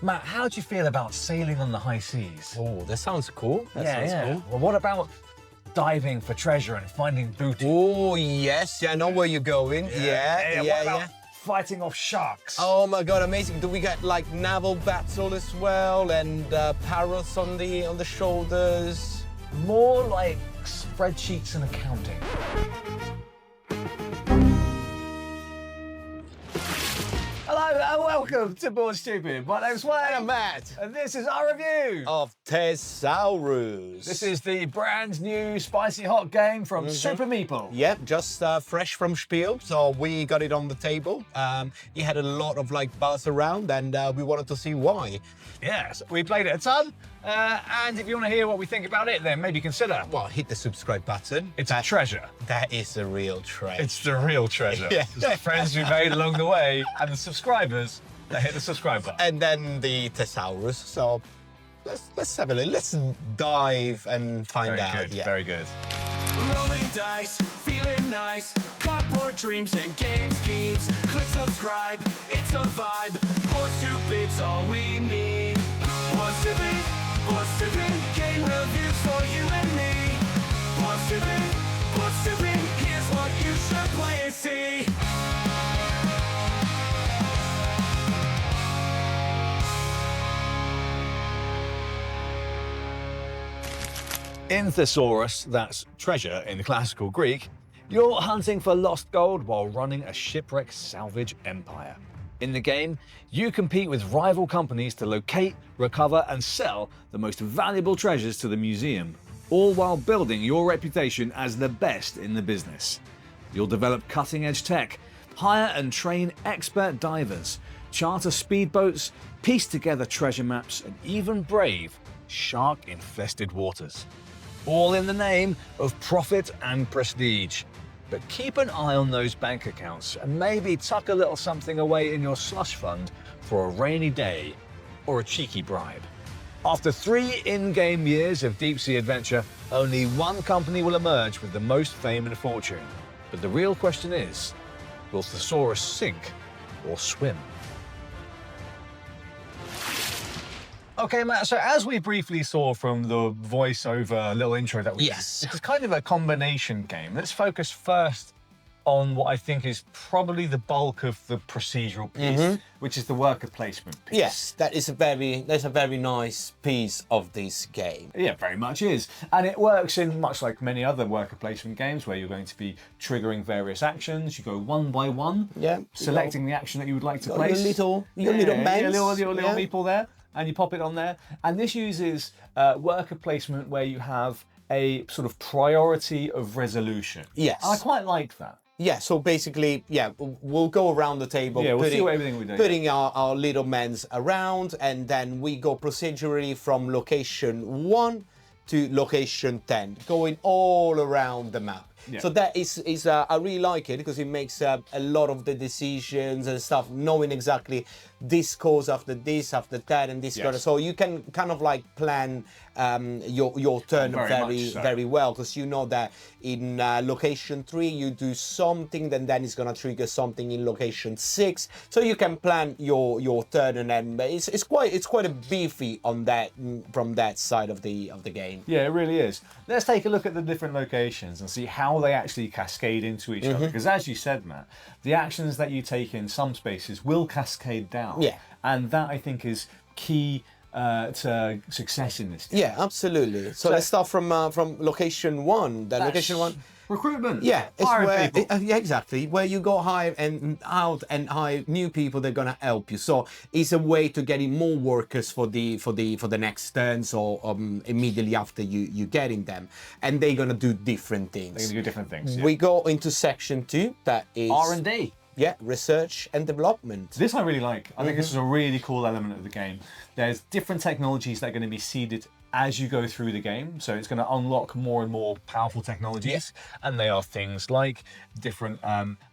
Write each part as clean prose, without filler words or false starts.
Matt, how do you feel about sailing on the high seas? Oh, that sounds cool. That sounds cool. Well, what about diving for treasure and finding booty? Oh, yes. Yeah, I know where you're going. What about fighting off sharks? Oh my God, amazing. Do we get like naval battle as well and parrots on the shoulders? More like spreadsheets and accounting. Hello and welcome to Board Stupid. My name's Wayne. And I'm Matt. And this is our review Of Thesauros. This is the brand new spicy hot game from Super Meeple. Yep, just fresh from Spiel, so we got it on the table. It had a lot of like buzz around, and we wanted to see why. Yes, we played it a ton, and if you want to hear what we think about it, then maybe consider. Well, hit the subscribe button. It's a treasure. That is a real treasure. It's the real treasure. Yeah. It's the friends we made along the way, and the subscribers that hit the subscribe button. And then the Thesauros. So let's have a look. Let's dive and find out. Good, very good. Rolling dice, feeling nice. Cardboard dreams and game schemes. Click subscribe, it's a vibe. Board Stupid's all we need. Board Stupid, game reviews for you and me. Board Stupid, here's what you should play and see. In Thesauros, that's treasure in classical Greek, you're hunting for lost gold while running a shipwrecked salvage empire. In the game, you compete with rival companies to locate, recover, and sell the most valuable treasures to the museum, all while building your reputation as the best in the business. You'll develop cutting-edge tech, hire and train expert divers, charter speedboats, piece together treasure maps, and even brave shark-infested waters. All in the name of profit and prestige. But keep an eye on those bank accounts and maybe tuck a little something away in your slush fund for a rainy day or a cheeky bribe. After 3 in-game years of deep-sea adventure, only one company will emerge with the most fame and fortune. But the real question is, will Thesauros sink or swim? Okay, Matt, so as we briefly saw from the voiceover little intro that we did, it's kind of a combination game. Let's focus first on what I think is probably the bulk of the procedural piece, which is the worker placement piece. Yes, that's a very nice piece of this game. Yeah, very much is. And it works in much like many other worker placement games where you're going to be triggering various actions. You go one by one, selecting the action that you would like to place. Your little men. Your little meeple there. And you pop it on there. And this uses worker placement where you have a sort of priority of resolution. Yes. And I quite like that. Yeah, so basically, we'll go around the table, we'll see everything we do. Putting our little men's around, and then we go procedurally from location 1 to location 10, going all around the map. Yeah. So that is I really like it because it makes a lot of the decisions and stuff, knowing exactly this goes after this, after that, and this goes. So you can kind of like plan your turn very well, because you know that in location 3 you do something, then it's gonna trigger something in location 6. So you can plan your turn, and then it's quite a beefy on that from that side of the game. Yeah, it really is. Let's take a look at the different locations and see how they actually cascade into each other. Because as you said, Matt, the actions that you take in some spaces will cascade down. Yeah. And that, I think, is key to success in this game. Yeah, absolutely. So let's start from location 1. Then location 1. Recruitment. Yeah, it's Hiring people. yeah, exactly. Where you go hire and out and hire new people, they're gonna help you. So it's a way to get in more workers for the next turns, or immediately after you getting them, and they're gonna do different things. They're gonna do different things. Yeah. We go into section 2. That is R&D. Yeah, research and development. This I really like. I think this is a really cool element of the game. There's different technologies that are going to be seeded as you go through the game. So it's going to unlock more and more powerful technologies. And they are things like different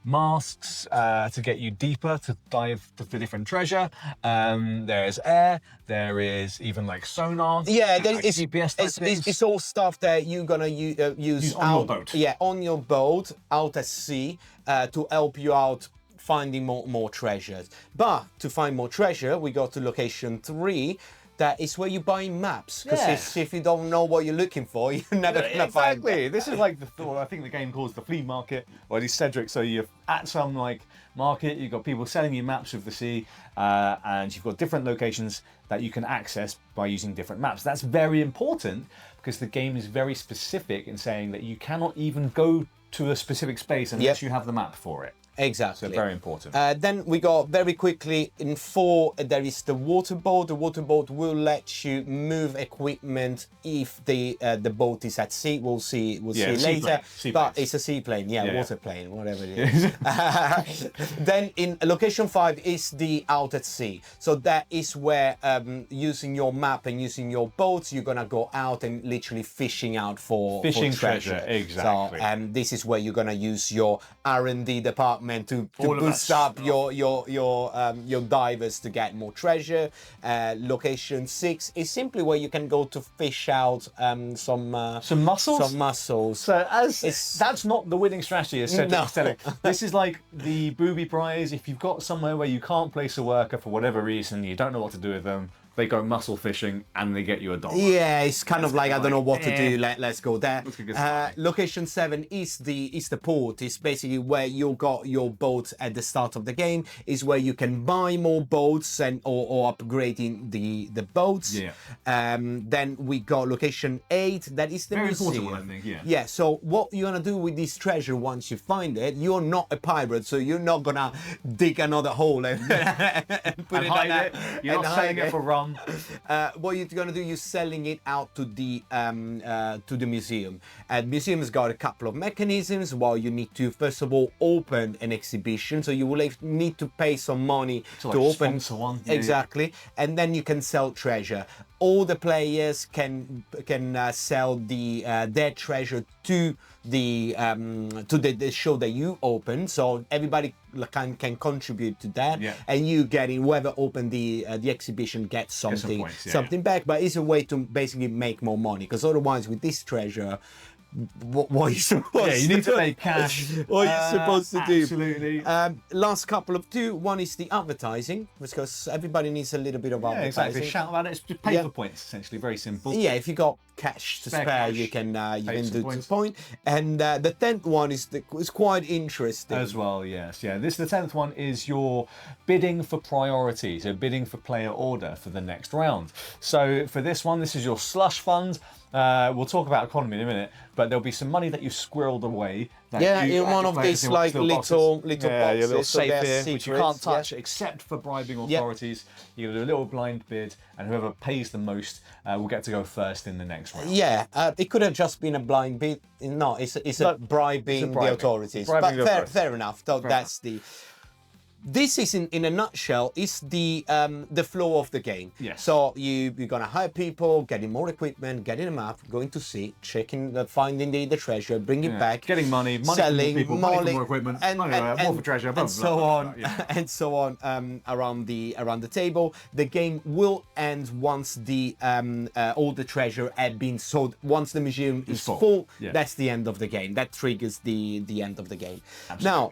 masks to get you deeper, to dive to the different treasure. There's air. There is even like sonar. Yeah, like GPS type things. it's all stuff that you're going to use on your boat. Yeah, on your boat, out at sea, to help you out finding more treasures. But to find more treasure, we go to location 3. That is where you buy maps. Because if you don't know what you're looking for, you're never gonna find it. Exactly. This is like what I think the game calls the flea market, or at least Cedric. So you're at some like market, you've got people selling you maps of the sea, and you've got different locations that you can access by using different maps. That's very important because the game is very specific in saying that you cannot even go to a specific space unless you have the map for it. Exactly. So very important. Then we go very quickly in 4. There is the water boat. The water boat will let you move equipment if the boat is at sea. We'll see later. But it's a seaplane, water plane, whatever it is. Then in location 5 is the out at sea. So that is where using your map and using your boats, you're gonna go out and literally fishing out for treasure. Exactly. So this is where you're gonna use your R&D department to boost up your divers to get more treasure. Location 6 is simply where you can go to fish out some mussels. Some mussels. So that's not the winning strategy, as Cedric's telling. This is like the booby prize. If you've got somewhere where you can't place a worker for whatever reason, you don't know what to do with them, they go mussel fishing and they get you $1. Yeah, it's kind of like I don't know what to do. Let's go there. Location 7 is the port. It's basically where you got your boat at the start of the game. Is where you can buy more boats or upgrading the boats. Yeah. Then we got location 8. That is the very museum. important one, I think. Yeah. Yeah. So what you're gonna do with this treasure once you find it? You're not a pirate, so you're not gonna dig another hole and put it hide it. You're not selling it for rum. What you're gonna do, you're selling it out to the museum. And museum's got a couple of mechanisms. Well, you need to first of all open an exhibition, so you will need to pay some money to open one. Exactly, and then you can sell treasure. All the players can sell their treasure to the show that you open, so everybody can contribute to that, and you getting whoever opened the exhibition gets something back. But it's a way to basically make more money, because otherwise with this treasure, what are you supposed to you need to make cash. What are you supposed to do? Absolutely. Last couple of 2. One is the advertising, because everybody needs a little bit of advertising. Exactly. Shout about it. It's just paper points, essentially. Very simple. Yeah, if you got cash to spare, you can do the point. And the 10th one is quite interesting as well. Yes, the 10th one is your bidding for priority, so bidding for player order for the next round. So for this one, this is your slush fund. We'll talk about economy in a minute, but there'll be some money that you squirreled away. In one of these like little boxes. Your little so safe here, secrets, which you can't touch except for bribing authorities. You're gonna do a little blind bid, and whoever pays the most will get to go first in the next round. Yeah, it could have just been a blind bid. No, it's a bribing the authorities. But fair enough. That's the. This is in a nutshell is the flow of the game. Yes. So you're gonna hire people, getting more equipment, getting a map, going to sea, finding the treasure, bringing it back, getting money selling, for people, money for more equipment, more for treasure, and so on and so on around the table. The game will end once the all the treasure had been sold. Once the museum is full, that's the end of the game. That triggers the end of the game. Absolutely. Now,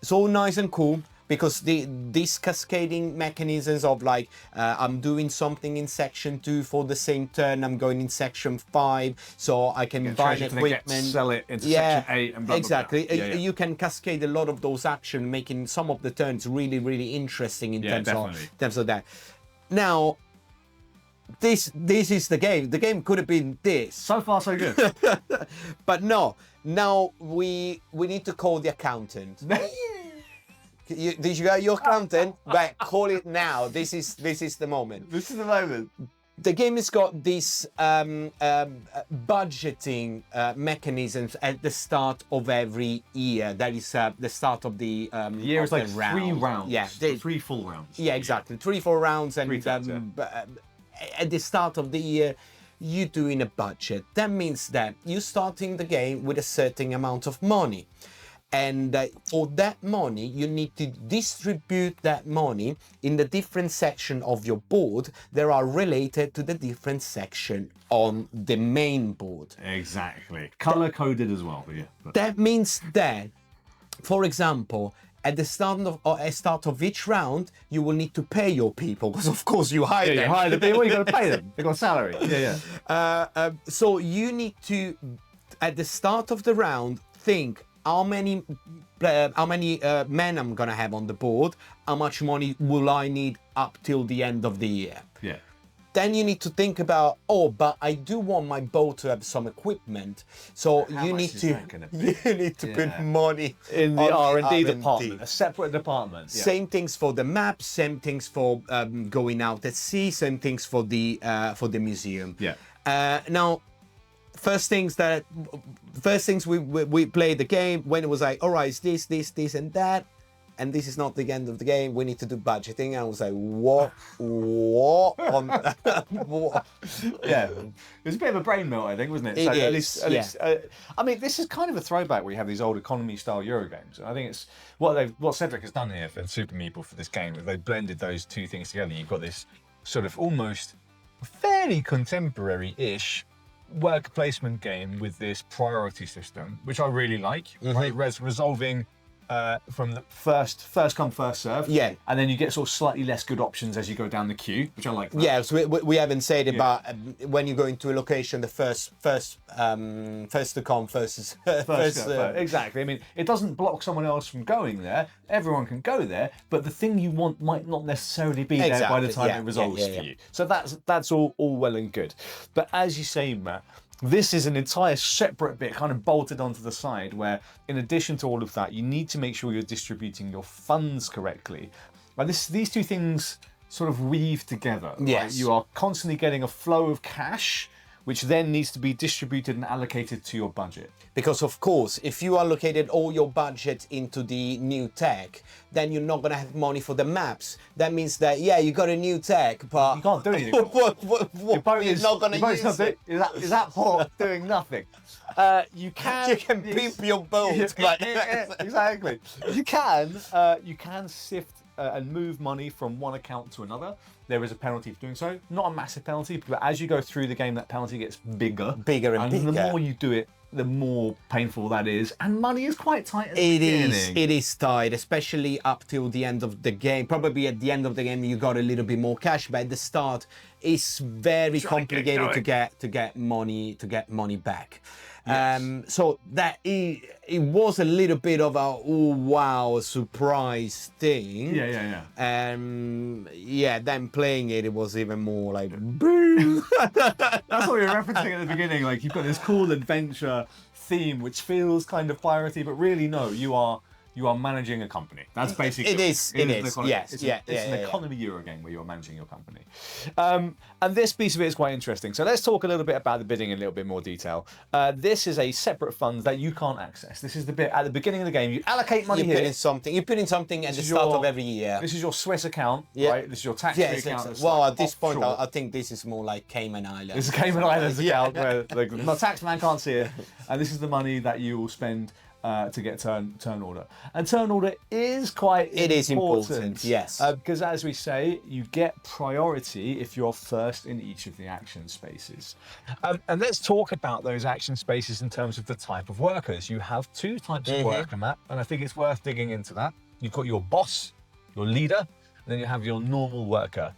it's all nice and cool, because these cascading mechanisms of like I'm doing something in section 2 for the same turn, I'm going in section 5, so I can buy equipment, sell it into section 8, and blah, exactly. blah, blah. You can cascade a lot of those action, making some of the turns really, really interesting in terms of that. Now, this is the game. The game could have been this. So far, so good. But no. Now we need to call the accountant. Did you got your accountant? Right, call it now. This is the moment. This is the moment. The game has got these budgeting mechanisms at the start of every year. That is the start of the year is like round. 3 rounds. Yeah, 3 full rounds. Yeah, exactly. 3-4 rounds, and at the start of the year, you're doing a budget. That means that you're starting the game with a certain amount of money. And for that money, you need to distribute that money in the different section of your board that are related to the different section on the main board. Exactly. Color coded as well. That means that, for example, at the start of each round, you will need to pay your people because, of course, you hire them. You hire the people, you got to pay them. They got a salary. Yeah. So you need to, at the start of the round, think how many men I'm gonna have on the board, how much money will I need up till the end of the year. Yeah. Then you need to think about, oh, but I do want my boat to have some equipment. So you need to put money In the on R&D department, a separate department. Yeah. Same things for the maps, same things for going out at sea, same things for the museum. Yeah. Now, first things we played the game when it was like, all right, it's this and that, and this is not the end of the game. We need to do budgeting. And I was like, what on what? Yeah, it was a bit of a brain melt, I think, wasn't it? It So is, at least, I mean, this is kind of a throwback where you have these old economy-style Euro games. And I think it's what Cedric has done here for Super Meeple for this game. They've blended those two things together. You've got this sort of almost fairly contemporary-ish worker placement game with this priority system, which I really like. Right, resolving from the first come first serve. Yeah. And then you get sort of slightly less good options as you go down the queue, which I like. That. Yeah, so we haven't said about when you go into a location, the first to come, first. Exactly. I mean, it doesn't block someone else from going there. Everyone can go there, but the thing you want might not necessarily be there by the time it resolves for you. So that's all well and good. But as you say, Matt, this is an entire separate bit kind of bolted onto the side where, in addition to all of that, you need to make sure you're distributing your funds correctly. And these two things sort of weave together. Yes. Right? You are constantly getting a flow of cash, which then needs to be distributed and allocated to your budget. Because, of course, if you allocated all your budget into the new tech, then you're not going to have money for the maps. That means that, you got a new tech, but You can't do anything. Your boat is not going to use it. Is that pot doing nothing? You can. You can pimp your boat. Exactly. You can sift and move money from one account to another. There is a penalty for doing so. Not a massive penalty, but as you go through the game, that penalty gets bigger. Bigger and bigger. The more you do it, the more painful that is. And money is quite tight at the beginning. It is tight, especially up till the end of the game. Probably at the end of the game, you got a little bit more cash, but at the start, it's very complicated to get money back. Yes. So that it was a little bit of a surprise thing. Yeah. Then playing it was even more like boo. That's what we were referencing at the beginning. Like, you've got this cool adventure theme which feels kind of piratey, but really no, you are managing a company. That's basically it is. Yes. It's an economy Euro game where you're managing your company. And this piece of it is quite interesting. So let's talk a little bit about the bidding in a little bit more detail. This is a separate fund that you can't access. This is the bit at the beginning of the game. You allocate money here. You put in something at the start of every year. This is your Swiss account, right? This is your tax-free account. Well, at this point, I think this is more like Cayman Islands. This is Cayman Islands account where the taxman can't see it. And this is the money that you will spend to get turn order. And turn order is quite important. It is important, yes. Because as we say, you get priority if you're first in each of the action spaces. And let's talk about those action spaces in terms of the type of workers. You have two types of worker, Matt, and I think it's worth digging into that. You've got your boss, your leader, and then you have your normal worker.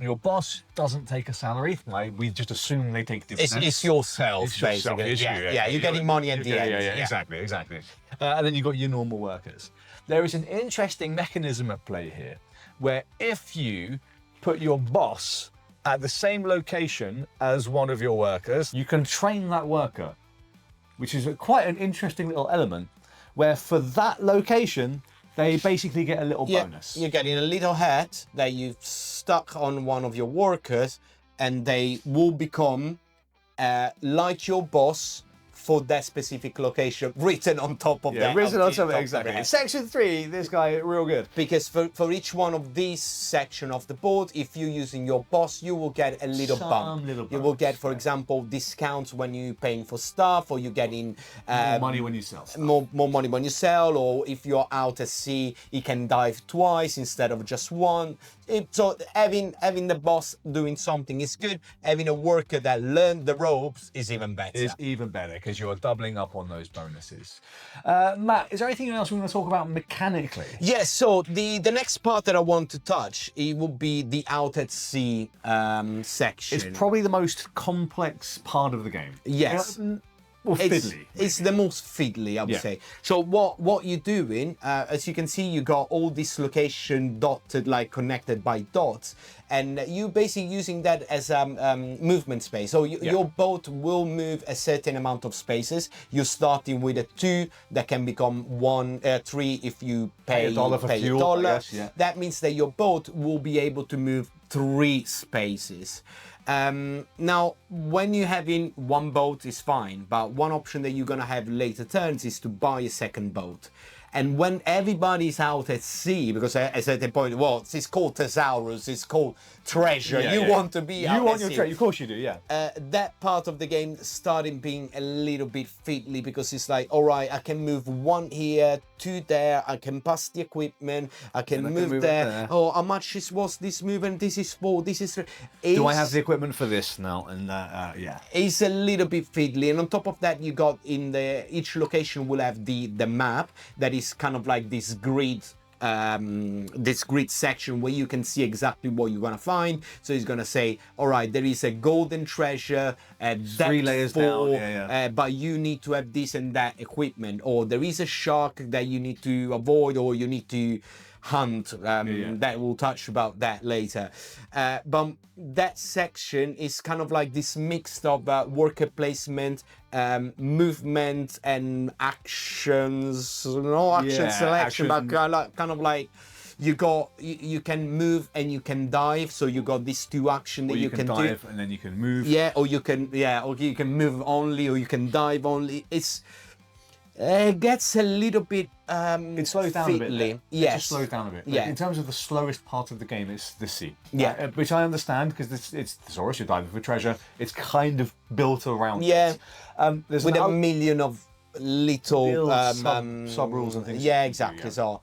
Your boss doesn't take a salary. Like, we just assume they take dividends. It's yourself, basically. You're getting money at the end. Exactly. And then you've got your normal workers. There is an interesting mechanism at play here, where if you put your boss at the same location as one of your workers, you can train that worker, which is quite an interesting little element, where for that location, they basically get a little bonus. You're getting a little hat that you've stuck on one of your workers, and they will become like your boss for that specific location, written on top of that. Written on top of it, exactly. Section 3, this guy, real good. Because for each one of these section of the board, if you're using your boss, you will get a little bump. You will get, for example, discounts when you're paying for stuff, or you're getting more money when you sell stuff. More money when you sell, or if you're out at sea, you can dive twice instead of just one. So having the boss doing something is good. Having a worker that learned the ropes is even better. Is even better because you're doubling up on those bonuses. Matt, is there anything else we want to talk about mechanically? Yes, so the next part that I want to touch, it will be the out at sea section. It's probably the most complex part of the game. Yes. Or fiddly. It's the most fiddly, I would say. So what you're doing, as you can see, you got all this location dotted, like connected by dots, and you basically using that as movement space. So your boat will move a certain amount of spaces. You're starting with a 2 that can become 3 if you pay $1 for fuel, I guess, yeah. That means that your boat will be able to move 3 spaces. Now, when you're having one boat, is fine, but one option that you're gonna have later turns is to buy a second boat. And when everybody's out at sea, because at the point, well, it's called Thesauros, it's called treasure. You want to be out You want at your sea. treasure, of course you do, yeah. That part of the game started being a little bit fiddly because it's like, all right, I can move 1 here, 2 there, I can pass the equipment, I can move there. Oh, how much was this movement? This is 4, this is 3. Do I have the equipment for this now? And yeah. It's a little bit fiddly, and on top of that, you got each location will have the map that is kind of like this grid section where you can see exactly what you're gonna find. So it's gonna say, all right, there is a golden treasure at 3 layers down, but you need to have this and that equipment, or there is a shark that you need to avoid, or you need to hunt. That we'll touch about that later. But that section is kind of like this mix of worker placement, movement, and actions. No action selection, but kind of like you can move and you can dive. So you got these 2 actions that you can dive do. and then you can move. Yeah, or you can move only, or you can dive only. It gets a little bit it slows down a bit. It just slows down a bit. Yeah. In terms of the slowest part of the game, it's the sea. Yeah. Which I understand because it's Thesauros, you're diving for treasure. It's kind of built around it. There's with a million of little sub rules and things. Yeah, exactly. So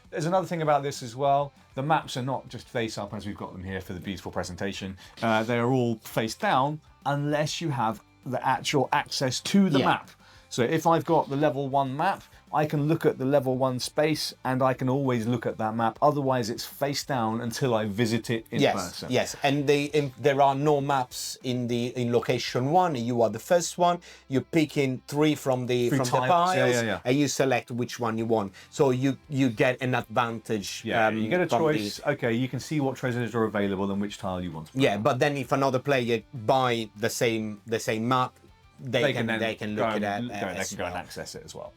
there's another thing about this as well. The maps are not just face up as we've got them here for the beautiful presentation. They are all face down unless you have the actual access to the map. So if I've got the level 1 map, I can look at the level 1 space and I can always look at that map. Otherwise, it's face down until I visit it in person. Yes, and there are no maps in location 1. You are the first one. You're picking 3 from the piles, and you select which one you want. So you get an advantage. Yeah, you get a choice. Okay, you can see what treasures are available and which tile you want. Yeah, but then if another player buy the same map, they can look at that. They can go and access it as well.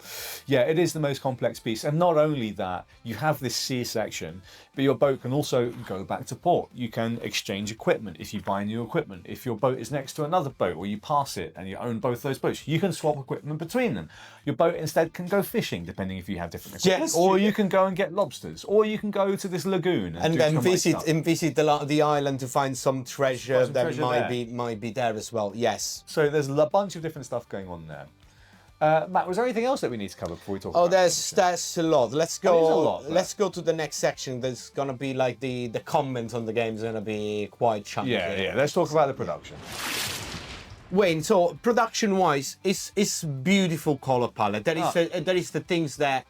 Yeah, it is the most complex piece, and not only that, you have this sea section, but your boat can also go back to port. You can exchange equipment if you buy new equipment. If your boat is next to another boat, or you pass it and you own both those boats, you can swap equipment between them. Your boat instead can go fishing, depending if you have different equipment. Yes. Or you can go and get lobsters, or you can go to this lagoon and then visit the island to find some treasure that treasure might be there as well. Yes. So there's a bunch of different stuff going on there. Matt, was there anything else that we need to cover before we talk about that's a lot. Let's go. That is a lot, let's go to the next section. There's gonna be like the comment on the game is gonna be quite chunky. Yeah. Let's talk about the production. Wayne, so production-wise, it's beautiful color palette. That is the things that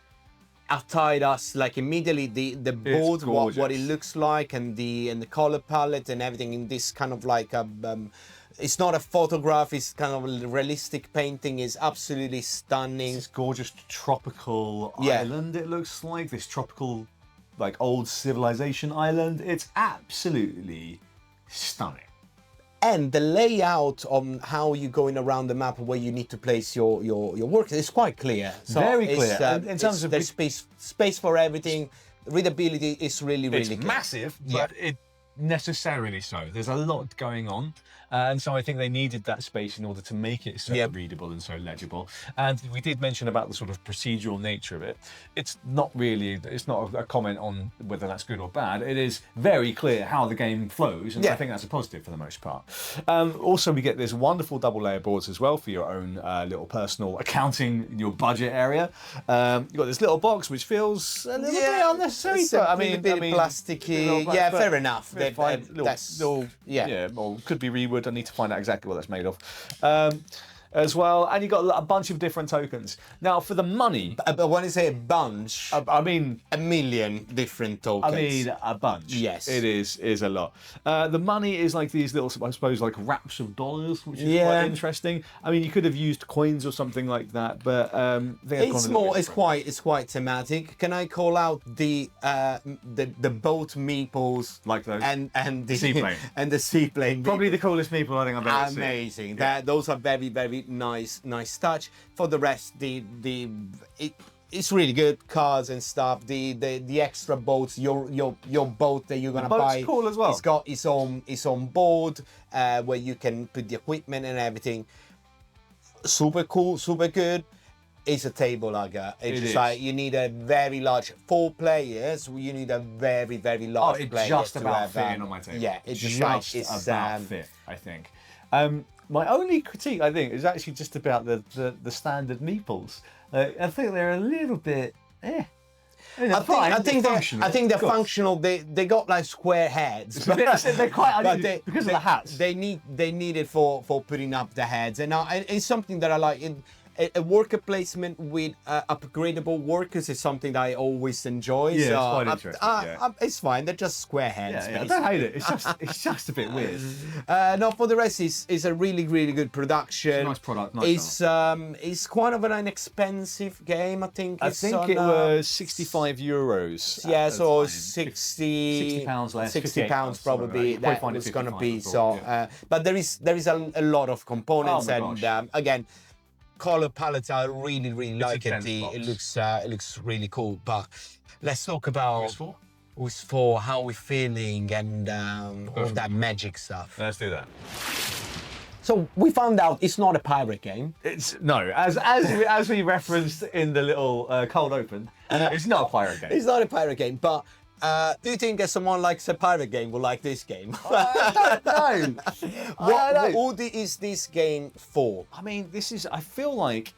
attired us like immediately. The board, what it looks like, and the color palette and everything in this kind of like it's not a photograph, it's kind of a realistic painting. Is absolutely stunning. This gorgeous tropical island, it looks like. This tropical, like old civilization island. It's absolutely stunning. And the layout on how you're going around the map where you need to place your work is quite clear. So very clear. In terms of there's space for everything. Readability is really it's clear. massive, but necessarily so. There's a lot going on, and so I think they needed that space in order to make it so readable and so legible. And we did mention about the sort of procedural nature of it. It's not a comment on whether that's good or bad. It is very clear how the game flows, and I think that's a positive for the most part. Also, we get this wonderful double layer boards as well for your own little personal accounting, your budget area. You've got this little box which feels a little bit unnecessary. But I mean, plasticky. Yeah, fair enough. Or could be rewood. I need to find out exactly what that's made of. As well, and you got a bunch of different tokens. Now, for the money, but when you say a bunch, I mean a million different tokens. I mean a bunch. Yes, it is a lot. The money is like these little, I suppose, like wraps of dollars, which is quite interesting. I mean, you could have used coins or something like that, but I think it's quite thematic. Can I call out the boat meeples, like those, and the seaplane and the seaplane? Probably the coolest meeple I think I've ever seen. Amazing. Those are very, very nice touch. For the rest, it's really good. Cars and stuff. The extra boats. Your boat that you're gonna buy. It's cool as well. It's got its own board where you can put the equipment and everything. Super cool. Super good. It's a table lugger. It's just like you need a very large 4 players. You need a very, very large. It's just about fitting on my table. Yeah, it's just about fit. I think. My only critique, I think, is actually just about the standard meeples. I think they're a little bit. I think they're functional. They got like square heads. They're quite because of the hats. They need it for putting up the heads, and it's something that I like. A worker placement with upgradable workers is something that I always enjoy. Yeah, so it's quite interesting. It's fine. They're just square heads. I don't hate it. It's just a bit weird. No, for the rest, it's a really, really good production. It's a nice product. Nice it's quite of an inexpensive game. I think it was €65. Yeah, so 60 pounds less. £60 probably. That was going to be so. But there is a lot of components, and again, color palette, I really, really like it. It looks really cool. But let's talk about who's for, how we're feeling, and all that magic stuff. Let's do that. So we found out it's not a pirate game. As we referenced in the little cold open, it's not a pirate game. It's not a pirate game, but do you think that someone likes a pirate game will like this game? I don't know. What is this game for? I mean, I feel like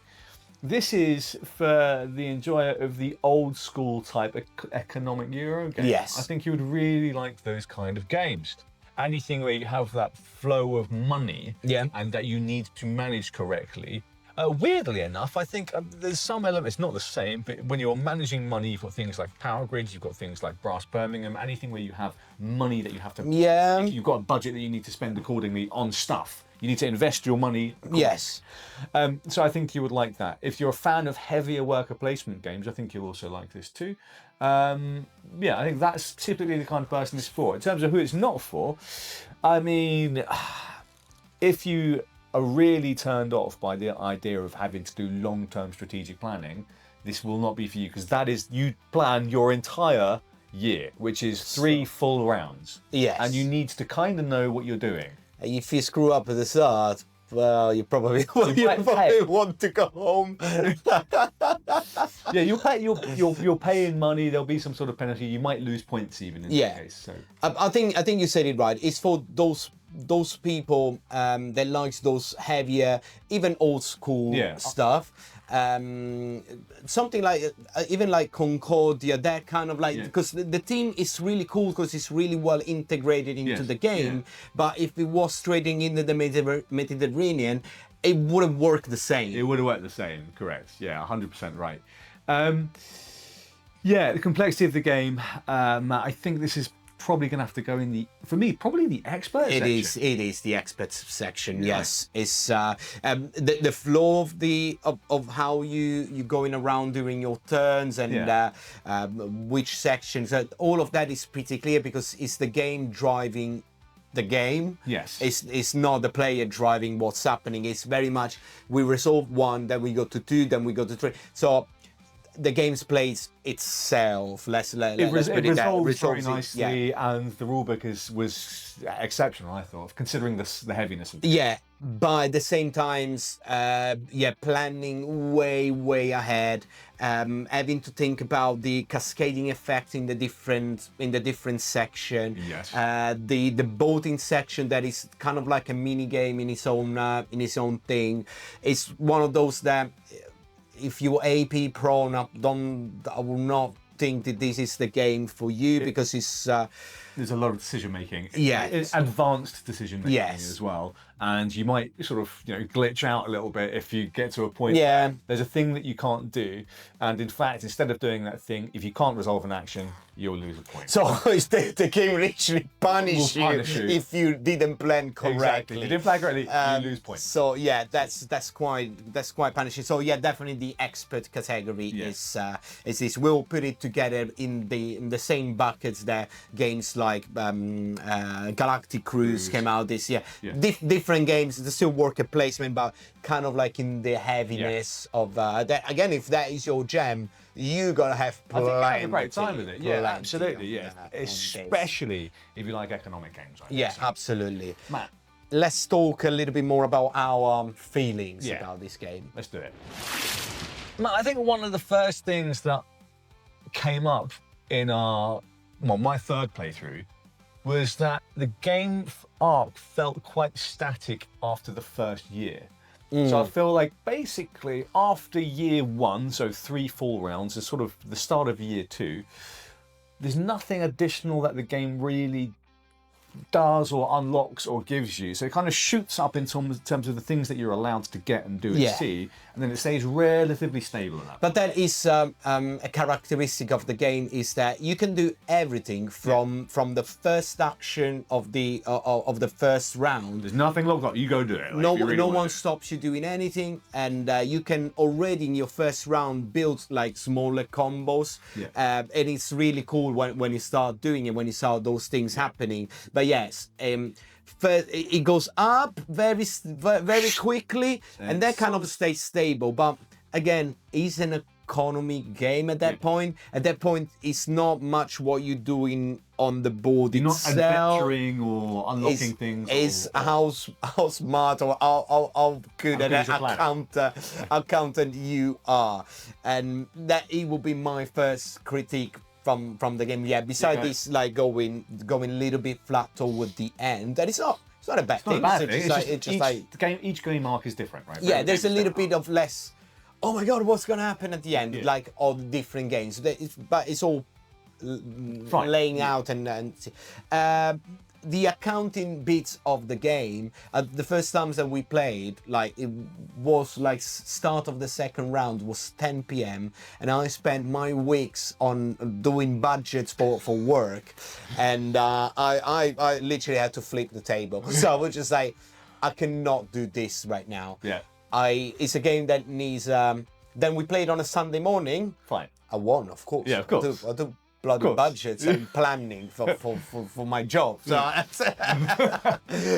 this is for the enjoyer of the old school type economic Euro game. Yes. I think you would really like those kind of games. Anything where you have that flow of money and that you need to manage correctly. Weirdly enough, I think there's some elements, not the same, but when you're managing money, you've got things like power grids, you've got things like Brass Birmingham, anything where you have money that you have to... Yeah. You've got a budget that you need to spend accordingly on stuff. You need to invest your money. Yes. So I think you would like that. If you're a fan of heavier worker placement games, I think you'll also like this too. I think that's typically the kind of person it's for. In terms of who it's not for, I mean, if you are really turned off by the idea of having to do long-term strategic planning, this will not be for you, because that is, you plan your entire year, which is 3 full rounds. Yes. And you need to kind of know what you're doing. If you screw up at the start, well, you probably want to go home. Yeah, you're paying money. There'll be some sort of penalty. You might lose points even in that case. So I think you said it right. It's for those people that likes those heavier, even old school stuff. Something like even like Concordia, that kind of like, because the team is really cool because it's really well integrated into the game. But if it was trading into the Mediterranean, it wouldn't work the same. It would have worked the same, correct? Yeah, 100% right. The complexity of the game. I think this is probably going to have to go in probably the expert section. It is the expert section. Yes, it's the flow of how you going around during your turns, and which sections. All of that is pretty clear because it's the game driving the game. Yes, it's not the player driving what's happening. It's very much we resolve 1, then we go to 2, then we go to 3. So the game plays itself. Let's It put it that resolves very resolves it, nicely, and the rulebook was exceptional, I thought, considering the heaviness of it. Yeah, but at the same times, planning way ahead, having to think about the cascading effect in the different section. Yes. The boating section that is kind of like a mini game in its own thing. It's one of those that if you're AP prone up, I will not think that this is the game for you because it's. There's a lot of decision making, advanced decision making as well, and you might sort of glitch out a little bit if you get to a point where there's a thing that you can't do, and in fact, instead of doing that thing, if you can't resolve an action, you'll lose a point. So the game literally punish you if you didn't plan correctly. Exactly. If you didn't plan correctly, you lose points. So yeah, that's quite punishing. So yeah, definitely the expert category is this. We'll put it together in the same buckets that games like Galactic Cruise came out this year. Different games, they still worker placement, but kind of like in the heaviness of that. Again, if that is your jam, you gotta have plenty. I think you have a great time with it. Yeah, absolutely. Yeah, especially if you like economic games. Absolutely. Matt, let's talk a little bit more about our feelings about this game. Let's do it. Matt, I think one of the first things that came up in my third playthrough was that the game arc felt quite static after the first year. So I feel like basically after year one, so 3-4 rounds, is sort of the start of year two, there's nothing additional that the game really does or unlocks or gives you. So it kind of shoots up in terms of the things that you're allowed to get and do and see, and then it stays relatively stable at that. But that is a characteristic of the game, is that you can do everything from the first action of the first round. There's nothing locked up. You go do it. No one stops you doing anything, and you can already in your first round build like smaller combos, and it's really cool when you start doing it, when you start those things happening. But yes, first it goes up very quickly, and that kind of stays stable. But again, it's an economy game at that point. At that point, it's not much what you're doing on the board itself. You're not adventuring or unlocking things. It's how smart or how good an accountant you are, and that it will be my first critique from the game. Besides this, like going a little bit flat toward the end, that is not. It's not a bad thing. Each game arc is different, right? Yeah, there's a little bit of less. Oh my god, what's gonna happen at the end? Like all the different games, but it's all laying out and the accounting bits of the game. The first times that we played, like it was like start of the second round was 10 p.m. and I spent my weeks on doing budgets for work, and I literally had to flip the table. So I was just like, I cannot do this right now. It's a game that needs. Then we played on a Sunday morning. Fine. I won, of course. Yeah, of course. I do bloody budgets and planning for my job. So,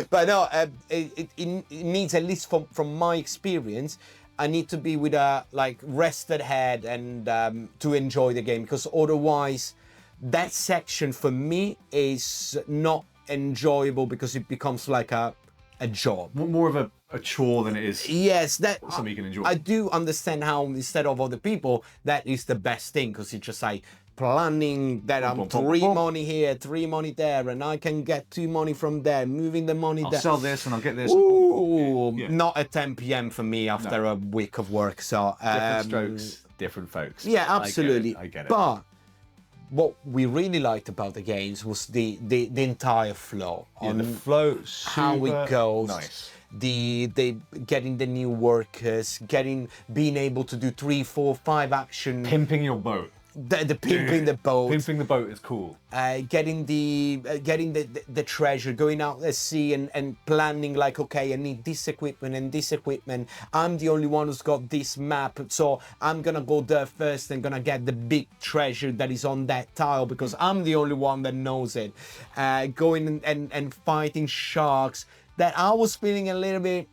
but no, it needs, at least from my experience, I need to be with a like rested head and to enjoy the game, because otherwise, that section for me is not enjoyable because it becomes like a job. More of a chore than it is. Yes, that something you can enjoy. I do understand how, instead of other people, that is the best thing, because it's just like planning that I'm 3 money here, 3 money there, and I can get 2 money from there, moving the money there. I'll sell this and I'll get this. Ooh, not at 10 p.m. for me after a week of work. So different strokes, different folks. Yeah, absolutely. I get it. But what we really liked about the games was the entire flow. The flow, how it goes. Nice. The getting the new workers, being able to do 3, 4, 5 action. Pimping your boat. The pimping the boat. Pimping the boat is cool. Getting the treasure, going out at sea and planning like, okay, I need this equipment and this equipment. I'm the only one who's got this map, so I'm gonna go there first and gonna get the big treasure that is on that tile because I'm the only one that knows it. Going and fighting sharks. That I was feeling a little bit.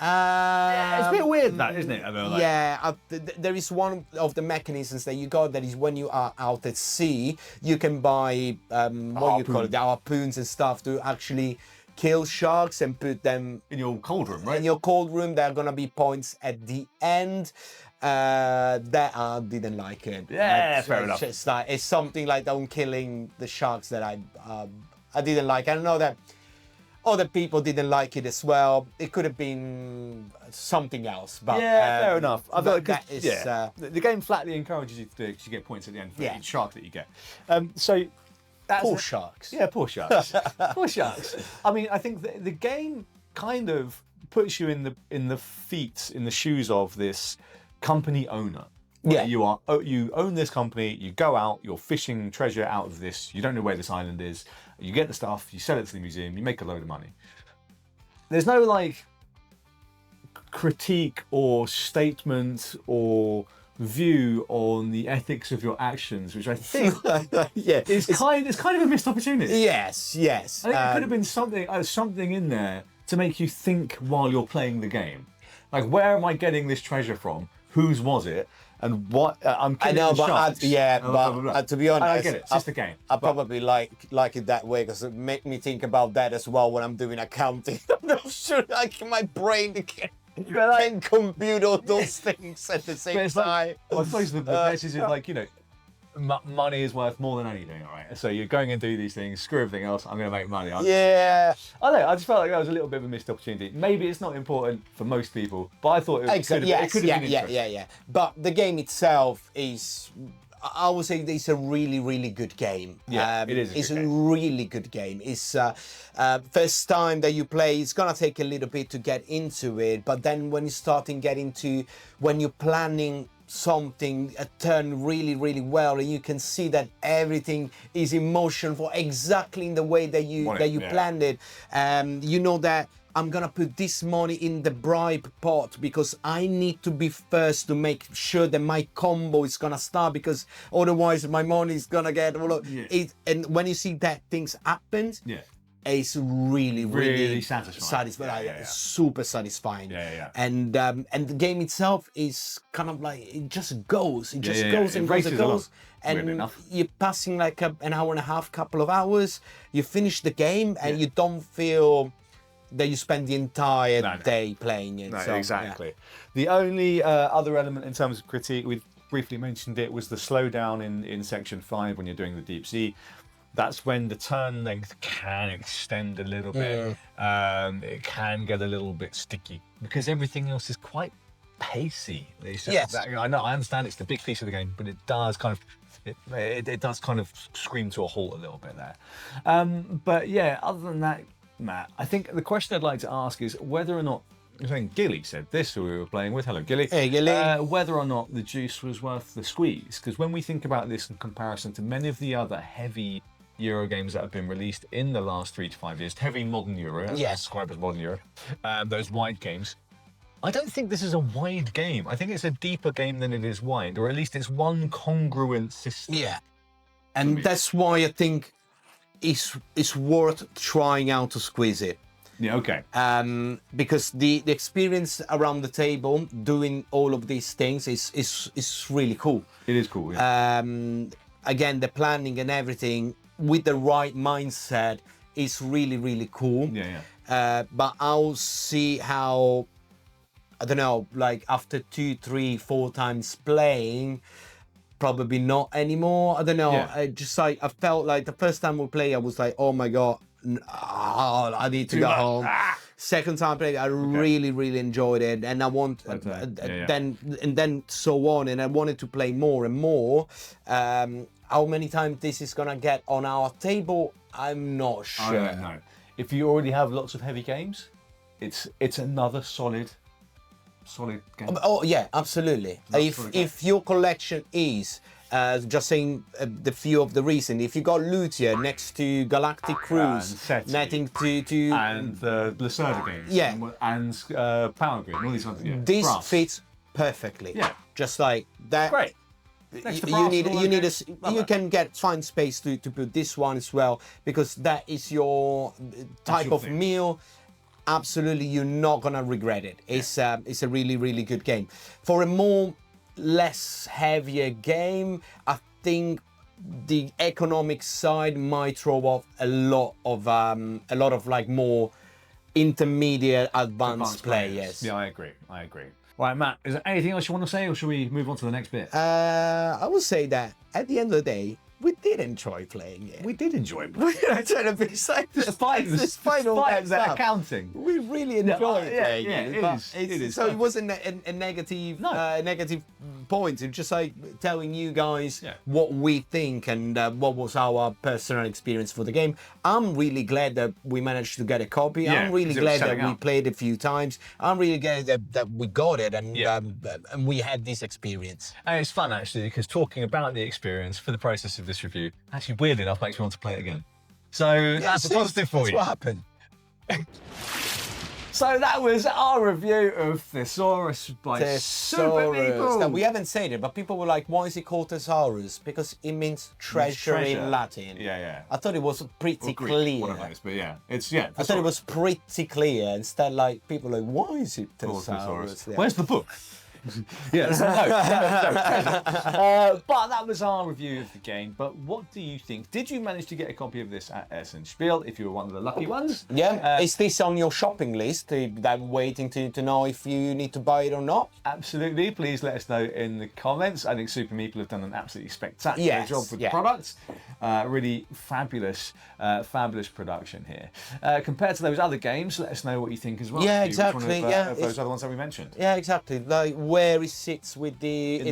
It's a bit weird, that, isn't it? I mean, like, Yeah, there is one of the mechanisms that you got that is when you are out at sea, you can buy what you call it, the harpoons and stuff to actually kill sharks and put them in your cold room, right? in your cold room. There are gonna be points at the end. That I didn't like it. Yeah, fair enough. Just like, it's something like on killing the sharks that I didn't like. I know that other people didn't like it as well. It could have been something else, but yeah, fair enough. I thought that is the game flatly encourages you to do it because you get points at the end for each shark that you get. poor sharks. Yeah, poor sharks. Poor sharks. I mean, I think the game kind of puts you in the shoes of this company owner. Yeah. You own this company, you go out, you're fishing treasure out of this, you don't know where this island is, you get the stuff, you sell it to the museum, you make a load of money. There's no like critique or statement or view on the ethics of your actions, which I think is kind of a missed opportunity. Yes. I think it could have been something in there to make you think while you're playing the game. Like, where am I getting this treasure from? Whose was it? And what I'm killing I know, the but sharks. to be honest, I get it. It's just a game. I probably like it that way because it make me think about that as well when I'm doing accounting. I'm not sure like my brain can compute all those things at the same time. I suppose the message is like, you know, money is worth more than anything, all right? So you're going and do these things, screw everything else, I'm going to make money. Yeah. I don't know, I just felt like that was a little bit of a missed opportunity. Maybe it's not important for most people, but I thought it could have been interesting. Yeah. But the game itself is, I would say, it's a really, really good game. Yeah, it is. It's a really good game. It's first time that you play, it's gonna take a little bit to get into it, but then when when you're planning something turn really, really well, and you can see that everything is in motion for exactly in the way that you planned it. You know that I'm gonna put this money in the bribe pot because I need to be first to make sure that my combo is gonna start, because otherwise my money is gonna get all of it. And when you see that things happen, it's really satisfying. Super satisfying. And the game itself is kind of like, it just goes. It just goes and goes and goes. And you're passing like an hour and a half, couple of hours. You finish the game and you don't feel that you spend the entire day playing it. No, exactly. The only other element in terms of critique, we briefly mentioned it, was the slowdown in section 5 when you're doing the deep sea. That's when the turn length can extend a little bit. It can get a little bit sticky because everything else is quite pacey. It's just I understand it's the big piece of the game, but it does kind of it does kind of scream to a halt a little bit there. But yeah, other than that, Matt, I think the question I'd like to ask is whether or not, I think Gilly said this, who we were playing with. Hello, Gilly. Hey, Gilly. Whether or not the juice was worth the squeeze. Because when we think about this in comparison to many of the other heavy Euro games that have been released in the last 3 to 5 years, heavy modern Euro, described as modern Euro, those wide games, I don't think this is a wide game. I think it's a deeper game than it is wide, or at least it's one congruent system. Yeah. And that's why I think it's worth trying out to squeeze it. Yeah, okay. Because the experience around the table doing all of these things is really cool. It is cool, yeah. Again, the planning and everything with the right mindset is really, really cool. Yeah. But I'll see how, I don't know, like after 2, 3, 4 times playing, probably not anymore. I don't know. I felt like the first time we played, I was like, oh my God, I need to go home. Second time playing, I really, really enjoyed it, and I want then so on, and I wanted to play more and more. How many times this is gonna get on our table, I'm not sure. I don't know. If you already have lots of heavy games, it's another solid game. Oh yeah, absolutely. If your collection is just saying the few of the recent, if you got Lutia next to Galactic Cruise, netting to and the Lacerda games, and Power Grid, all these ones. Yeah. This fits perfectly. Yeah, just like that. Great. You can find space to put this one as well, because that is your type of meal. absolutely, you're not gonna regret it. It's a really, really good game. For a more less heavier game, I think the economic side might throw off a lot of like more intermediate advanced players. Yeah, I agree. Right, Matt, is there anything else you want to say, or should we move on to the next bit? I would say that at the end of the day, we did enjoy playing it. We did enjoy it. Despite all that stuff, accounting. we really enjoyed playing it. It is. So it wasn't a negative, negative point. It's just like telling you guys what we think and what was our personal experience for the game. I'm really glad that we managed to get a copy. I'm really glad that we played a few times. I'm really glad that we got it and we had this experience. And it's fun actually, because talking about the experience for the process of this review actually, weirdly enough, makes me want to play it again. So that's a positive for you. That's what happened. So that was our review of Thesauros by Super Meeple. Now, we haven't said it, but people were like, why is it called Thesaurus? Because it means treasure in Latin. Yeah. I thought it was pretty clear. One of those, but I thought it was pretty clear. Instead, like, people were like, why is it Thesaurus? Yeah. Where's the book? Yes, no. But that was our review of the game. But what do you think? Did you manage to get a copy of this at Essen Spiel if you were one of the lucky ones? Yeah. Is this on your shopping list? I'm waiting to know if you need to buy it or not. Absolutely. Please let us know in the comments. I think Super Meeple have done an absolutely spectacular job with the product. Really fabulous production here. Compared to those other games, let us know what you think as well. Yeah, exactly. Of those other ones that we mentioned. Yeah, exactly. Like where it sits with the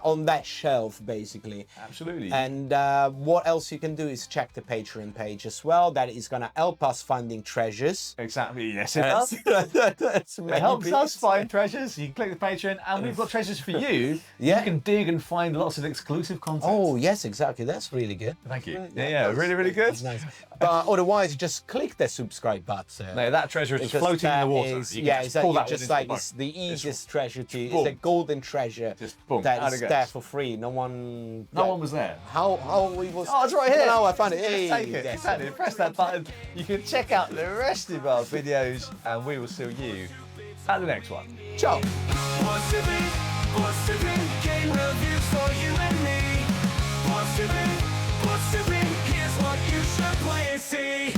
on that shelf, basically. Absolutely. And what else you can do is check the Patreon page as well. That is going to help us finding treasures. Exactly. Yes, it does. It helps us find treasures. You can click the Patreon, and we've got treasures for you. You can dig and find lots of exclusive content. Oh yes, exactly. That's really good. Thank you. Yeah, really, really good. That's nice. But otherwise, just click the subscribe button. No, that treasure is floating in the water. It's the easiest treasure to. It's a golden treasure that is there for free. No one was there. How we was? Oh, it's right here. No, I found it. Hey, take it. Exactly. Press that button. You can check out the rest of our videos, and we will see you at the next one. Ciao. Game reviews for you and me. Here's what you should play and see.